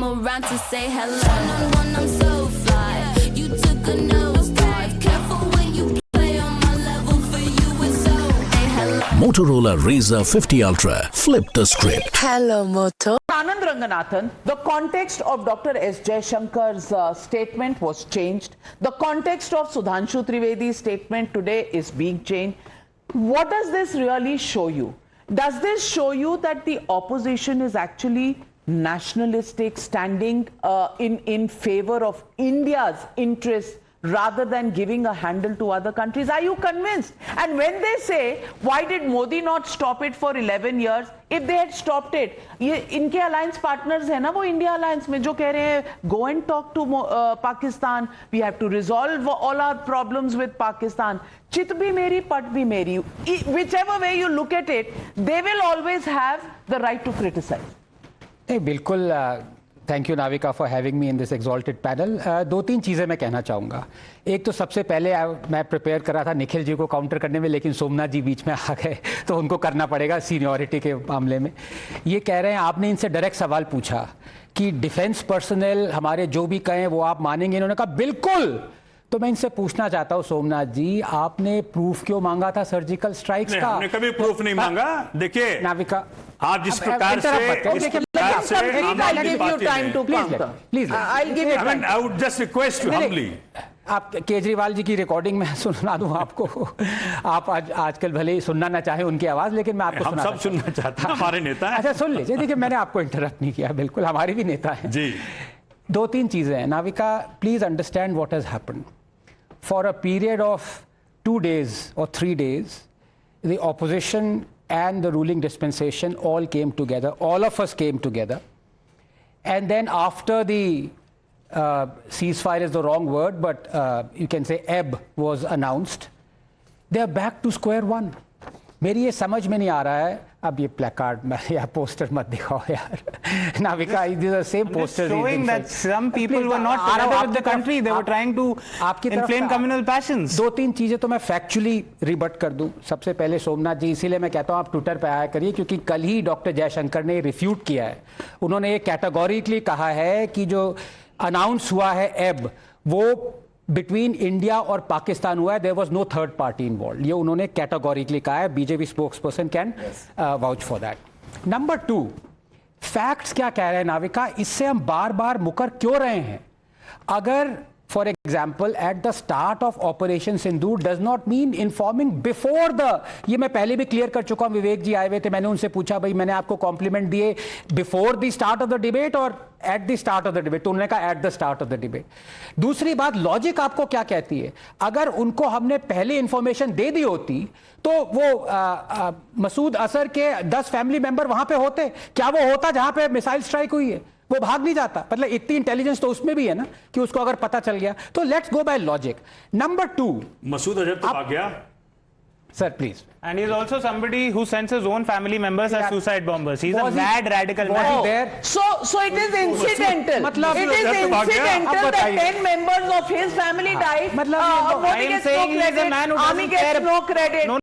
come around to say hello. One-on-one, I'm so fly. You took a nosedive. Careful when you play on my level. For you, it's so. Hey, hello. Motorola Razr 50 Ultra. Flip the script. Hello, Moto. Anand Ranganathan, the context of Dr. S. Jaishankar's statement was changed. The context of Sudhanshu Trivedi's statement today is being changed. What does this really show you? Does this show you that the opposition is actually nationalistic, standing in favor of India's interests rather than giving a handle to other countries? Are you convinced? And when they say, why did Modi not stop it for 11 years? If they had stopped it, इनके alliance partners हैं ना वो India alliance में जो कह रहे हैं go and talk to Pakistan, we have to resolve all our problems with Pakistan. चित भी मेरी पट भी मेरी. Whichever way you look at it, they will always have the right to criticize. नहीं बिल्कुल. Thank you Navika for having me in this exalted panel. दो तीन चीज़ें मैं कहना चाहूँगा. एक तो सबसे पहले मैं प्रिपेयर कर रहा था निखिल जी को काउंटर करने में, लेकिन सोमनाथ जी बीच में आ गए तो उनको करना पड़ेगा सीनियरिटी के मामले में. ये कह रहे हैं, आपने इनसे डायरेक्ट सवाल पूछा कि डिफेंस पर्सनल हमारे जो भी कहें वो आप मानेंगे, इन्होंने कहा बिल्कुल. तो मैं इनसे पूछना चाहता हूं सोमनाथ जी, आपने प्रूफ क्यों मांगा था सर्जिकल स्ट्राइक्स का? हमने कभी प्रूफ नहीं मांगा. देखिए नाविका, आप जिस प्रकार से आप केजरीवाल जी की रिकॉर्डिंग में सुना दूं आपको. आप आजकल भले ही सुनना ना चाहे उनकी आवाज, लेकिन मैं आपको हम सब सुनना चाहते हैं, हमारे नेता हैं. अच्छा सुन लीजिए. देखिए मैंने आपको इंटरप्ट नहीं किया, बिल्कुल हमारे भी नेता हैं जी. दो तीन चीजें हैं Navika. Please understand what has happened. For a period of 2 days or 3 days, the opposition and the ruling dispensation all came together. All of us came together. And then after the ceasefire is the wrong word, but you can say ebb was announced, they are back to square one. मेरी ये समझ में नहीं आ रहा है. अब ये placard या पोस्टर मत दिखाओ यार. Navika, these are same posters. Showing that some people were not together with the country. They were trying to inflame communal passions. दो तीन चीजें तो मैं फैक्चुअली रिबट कर दूं. सबसे पहले सोमनाथ जी, इसीलिए मैं कहता हूं आप ट्विटर पे आया करिए, क्योंकि कल ही डॉक्टर जयशंकर ने रिफ्यूट किया है. उन्होंने ये कैटेगोरिकली कहा है कि जो अनाउंस हुआ है एब, वो बिटवीन इंडिया और पाकिस्तान हुआ है. There was no third party involve. ये उन्होंने कैटेगोरिकली कहा है. BJP spokesperson can vouch for that. Number 2, facts क्या कह रहे हैं नाविका, इससे हम बार बार मुकर क्यों रहे हैं? अगर for example eight the start of operation Sindoor does not mean informing before the, ये मैं पहले भी क्लियर कर चुका हूं. विवेक जी आए हुए थे, मैंने उनसे पूछा भाई मैंने आपको कॉम्प्लीमेंट दिए before the start of the debate और at the start of the debate? तो उन्होंने कहा at the start of the debate. दूसरी बात, लॉजिक आपको क्या कहती है? अगर उनको हमने पहले इंफॉर्मेशन दे दी होती तो वो मसूद अजहर के 10 फैमिली मेंबर वहां पे होते. क्या वो होता जहां पे मिसाइल स्ट्राइक हुई है? वो भाग नहीं जाता. मतलब इतनी इंटेलिजेंस तो उसमें भी है ना कि उसको अगर पता चल गया. तो let's go by logic. Number 2, Masood Azhar तो भाग गया. Sir, please. And he's also somebody who sends his own family members as suicide bombers. He's a mad radical man. Was he there? So it is incidental. It is incidental that 10 members of his family died. I am saying he is a man who doesn't care. No credit.